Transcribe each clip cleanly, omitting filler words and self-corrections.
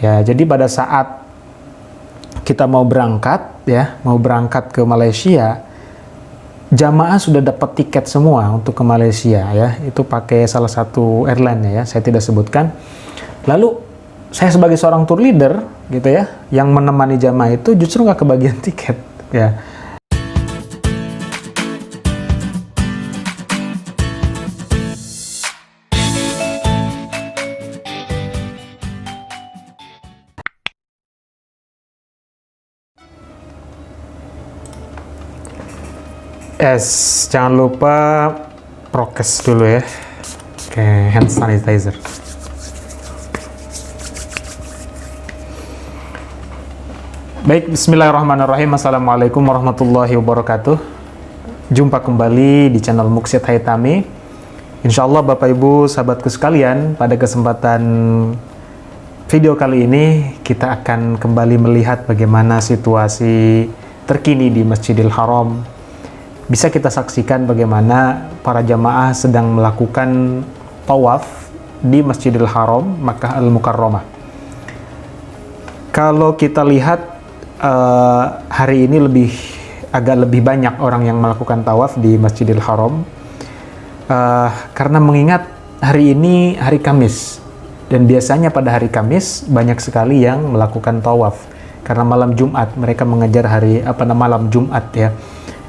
Ya, jadi pada saat kita mau berangkat ke Malaysia, jamaah sudah dapat tiket semua untuk ke Malaysia ya. Itu pakai salah satu airline ya, saya tidak sebutkan. Lalu saya sebagai seorang tour leader gitu ya, yang menemani jamaah itu justru nggak kebagian tiket ya. Jangan lupa prokes dulu ya. Oke, hand sanitizer. Baik, bismillahirrahmanirrahim. Assalamualaikum warahmatullahi wabarakatuh. Jumpa kembali di channel Muqsyid Haitami. Insyaallah Bapak Ibu sahabatku sekalian, pada kesempatan video kali ini kita akan kembali melihat bagaimana situasi terkini di Masjidil Haram. Bisa kita saksikan bagaimana para jamaah sedang melakukan tawaf di Masjidil Haram, Makkah Al-Mukarramah. Kalau kita lihat hari ini agak lebih banyak orang yang melakukan tawaf di Masjidil Haram, karena mengingat hari ini hari Kamis, dan biasanya pada hari Kamis banyak sekali yang melakukan tawaf karena malam Jumat mereka mengejar malam Jumat ya.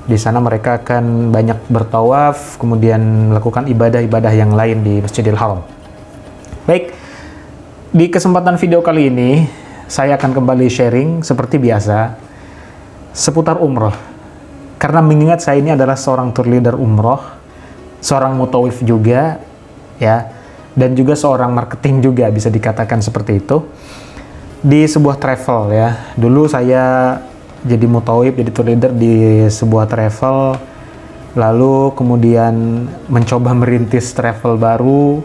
Di sana mereka akan banyak bertawaf, kemudian melakukan ibadah-ibadah yang lain di Masjidil Haram. Baik, di kesempatan video kali ini, saya akan kembali sharing seperti biasa, seputar umroh. Karena mengingat saya ini adalah seorang tour leader umroh, seorang mutawif juga, ya, dan juga seorang marketing juga, bisa dikatakan seperti itu. Di sebuah travel ya, dulu saya jadi mutawif, jadi tour leader di sebuah travel, lalu kemudian mencoba merintis travel baru,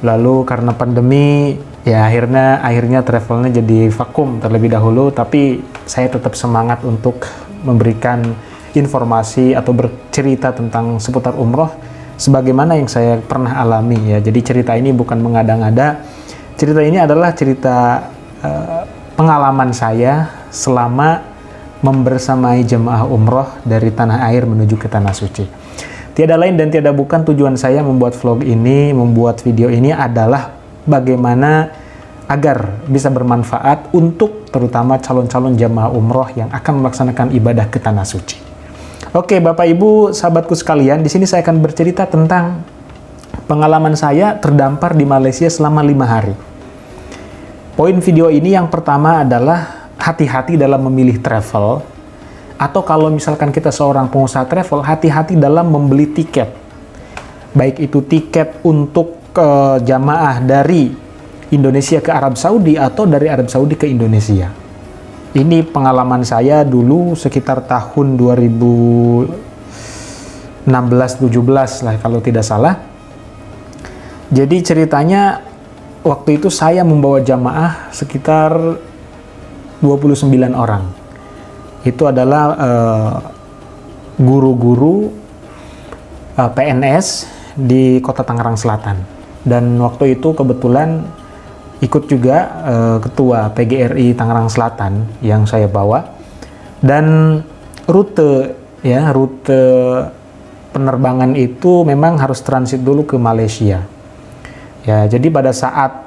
lalu karena pandemi ya akhirnya travelnya jadi vakum terlebih dahulu, tapi saya tetap semangat untuk memberikan informasi atau bercerita tentang seputar umroh sebagaimana yang saya pernah alami ya. Jadi cerita ini bukan mengada-ngada, cerita ini adalah cerita pengalaman saya selama membersamai jemaah umroh dari tanah air menuju ke tanah suci. Tiada lain dan tiada bukan tujuan saya membuat vlog ini, membuat video ini adalah bagaimana agar bisa bermanfaat untuk terutama calon-calon jemaah umroh yang akan melaksanakan ibadah ke tanah suci. Oke, Bapak Ibu, sahabatku sekalian, di sini saya akan bercerita tentang pengalaman saya terdampar di Malaysia selama 5 hari. Poin video ini yang pertama adalah hati-hati dalam memilih travel, atau kalau misalkan kita seorang pengusaha travel, hati-hati dalam membeli tiket. Baik itu tiket untuk jamaah dari Indonesia ke Arab Saudi atau dari Arab Saudi ke Indonesia. Ini pengalaman saya dulu sekitar tahun 2016-17 lah kalau tidak salah. Jadi ceritanya waktu itu saya membawa jamaah sekitar 29 orang. Itu adalah guru-guru PNS di Kota Tangerang Selatan. Dan waktu itu kebetulan ikut juga ketua PGRI Tangerang Selatan yang saya bawa. Dan rute penerbangan itu memang harus transit dulu ke Malaysia. Ya, jadi pada saat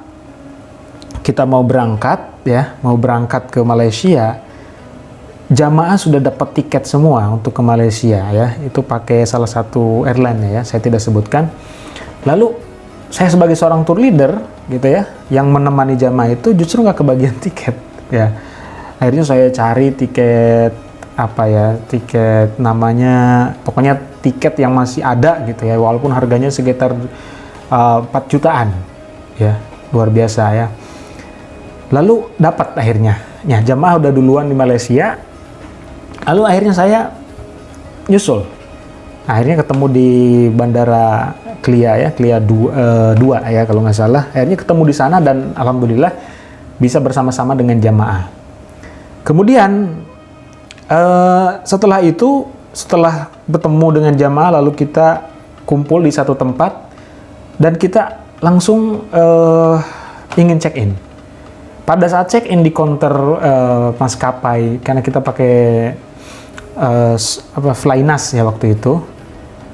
kita mau berangkat ke Malaysia, jamaah sudah dapat tiket semua untuk ke Malaysia ya. Itu pakai salah satu airline ya, saya tidak sebutkan. Lalu saya sebagai seorang tour leader gitu ya, yang menemani jamaah itu justru nggak kebagian tiket ya. Akhirnya saya cari tiket tiket namanya, pokoknya tiket yang masih ada gitu ya, walaupun harganya sekitar 4 jutaan ya, luar biasa ya. Lalu dapat akhirnya, ya jamaah udah duluan di Malaysia, lalu akhirnya saya nyusul. Akhirnya ketemu di Bandara Klia 2 ya kalau nggak salah. Akhirnya ketemu di sana dan alhamdulillah bisa bersama-sama dengan jamaah. Kemudian setelah bertemu dengan jamaah, lalu kita kumpul di satu tempat dan kita langsung ingin check-in. Pada saat check in di counter maskapai, karena kita pakai Flynas ya waktu itu.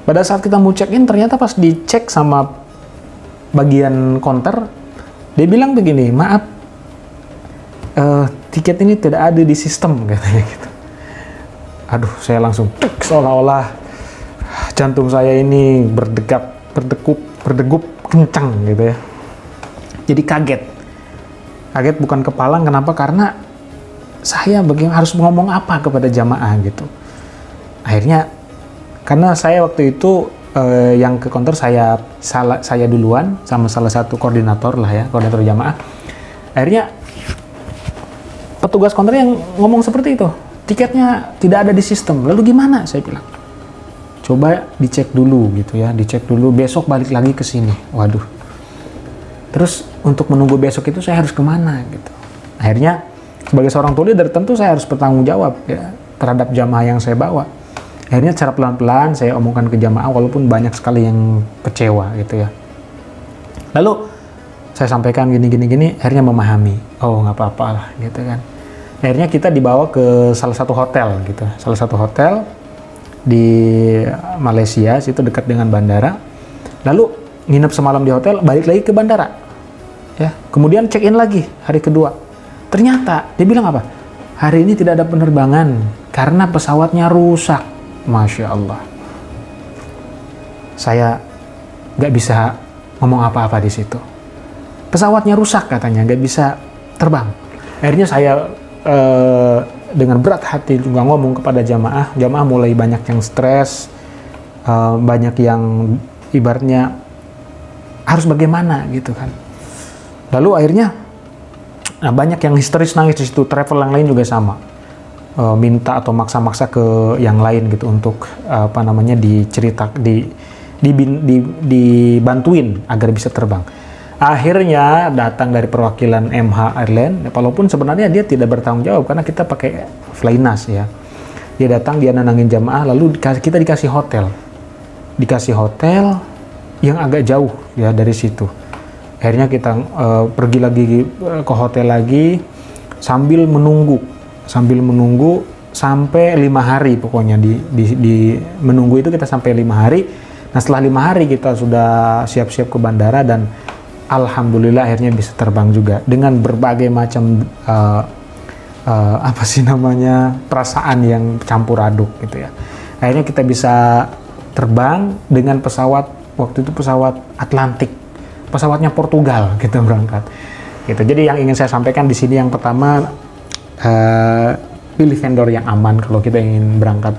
Pada saat kita mau check in, ternyata pas dicek sama bagian counter, dia bilang begini, maaf, tiket ini tidak ada di sistem, katanya gitu. Aduh, saya langsung seolah-olah jantung saya ini berdegup kencang gitu ya. Jadi kaget bukan kepalang. Kenapa? Karena saya harus ngomong apa kepada jamaah gitu. Akhirnya karena saya waktu itu yang ke counter saya duluan sama salah satu koordinator jamaah. Akhirnya petugas counter yang ngomong seperti itu, tiketnya tidak ada di sistem. Lalu gimana? Saya bilang, coba dicek dulu gitu ya, dicek dulu, besok balik lagi ke sini. Waduh. Terus untuk menunggu besok itu saya harus kemana gitu. Akhirnya sebagai seorang tour leader tentu saya harus bertanggung jawab ya terhadap jamaah yang saya bawa. Akhirnya secara pelan-pelan saya omongkan ke jamaah walaupun banyak sekali yang kecewa gitu ya. Lalu saya sampaikan gini, akhirnya memahami. Oh, nggak apa-apa lah gitu kan. Akhirnya kita dibawa ke salah satu hotel gitu. Salah satu hotel di Malaysia, situ dekat dengan bandara. Lalu nginep semalam di hotel, balik lagi ke bandara. Ya, kemudian check in lagi hari kedua. Ternyata dia bilang apa? Hari ini tidak ada penerbangan karena pesawatnya rusak. Masya Allah. Saya nggak bisa ngomong apa-apa di situ. Pesawatnya rusak katanya, nggak bisa terbang. Akhirnya saya dengan berat hati juga ngomong kepada jamaah mulai banyak yang stres, banyak yang ibaratnya harus bagaimana gitu kan. Lalu akhirnya banyak yang histeris nangis di situ. Travel yang lain juga sama, minta atau maksa-maksa ke yang lain gitu untuk dibantuin agar bisa terbang. Akhirnya datang dari perwakilan MH Airline, walaupun sebenarnya dia tidak bertanggung jawab karena kita pakai Flynas ya. Dia datang, dia nenangin jamaah, lalu kita dikasih hotel yang agak jauh ya dari situ. Akhirnya kita pergi lagi ke hotel lagi sambil menunggu sampai 5 hari pokoknya di menunggu itu kita sampai 5 hari. Nah setelah 5 hari kita sudah siap-siap ke bandara dan alhamdulillah akhirnya bisa terbang juga dengan berbagai macam perasaan yang campur aduk gitu ya. Akhirnya kita bisa terbang dengan pesawat, waktu itu pesawat Atlantik, pesawatnya Portugal kita berangkat gitu. Jadi yang ingin saya sampaikan di sini yang pertama, pilih vendor yang aman kalau kita ingin berangkat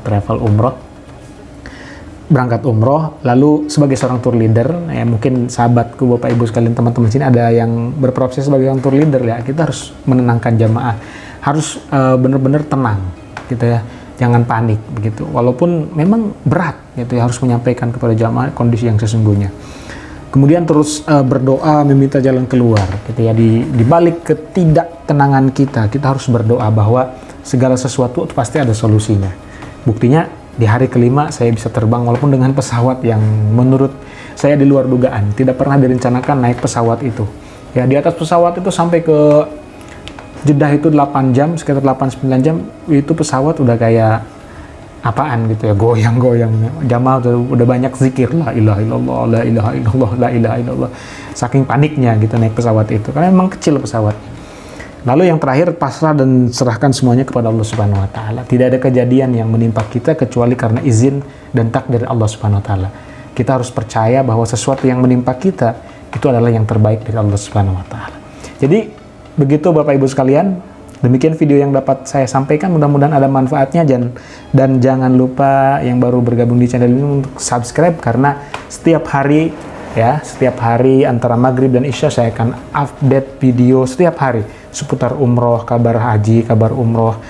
umroh. Lalu sebagai seorang tour leader ya, mungkin sahabatku, bapak ibu sekalian, teman-teman sini ada yang berprofesi sebagai seorang tour leader ya, kita harus menenangkan jamaah, harus benar-benar tenang gitu ya, jangan panik begitu, walaupun memang berat gitu ya, harus menyampaikan kepada jamaah kondisi yang sesungguhnya. Kemudian terus berdoa meminta jalan keluar gitu ya, di balik ketidaktenangan kita harus berdoa bahwa segala sesuatu pasti ada solusinya. Buktinya di hari kelima saya bisa terbang walaupun dengan pesawat yang menurut saya di luar dugaan, tidak pernah direncanakan naik pesawat itu. Ya di atas pesawat itu sampai ke Jeddah itu 8 jam, sekitar 8-9 jam, itu pesawat udah kayak apaan gitu ya, goyang-goyang. Jamaah udah banyak zikir, la ilaha illallah, la ilaha illallah, la ilaha illallah. Saking paniknya gitu naik pesawat itu, karena memang kecil pesawat. Lalu yang terakhir, pasrah dan serahkan semuanya kepada Allah Subhanahu wa taala. Tidak ada kejadian yang menimpa kita kecuali karena izin dan takdir Allah Subhanahu wa taala. Kita harus percaya bahwa sesuatu yang menimpa kita itu adalah yang terbaik dari Allah Subhanahu wa taala. Jadi begitu Bapak Ibu sekalian, demikian video yang dapat saya sampaikan, mudah-mudahan ada manfaatnya, dan jangan lupa yang baru bergabung di channel ini untuk subscribe, karena setiap hari antara maghrib dan isya saya akan update video setiap hari seputar umroh, kabar haji, kabar umroh,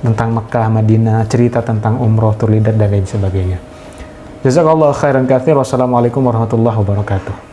tentang Mekah, Madinah, cerita tentang umroh, tour leader dan lain sebagainya. Jazakallahu khairan katsir. Wassalamualaikum warahmatullahi wabarakatuh.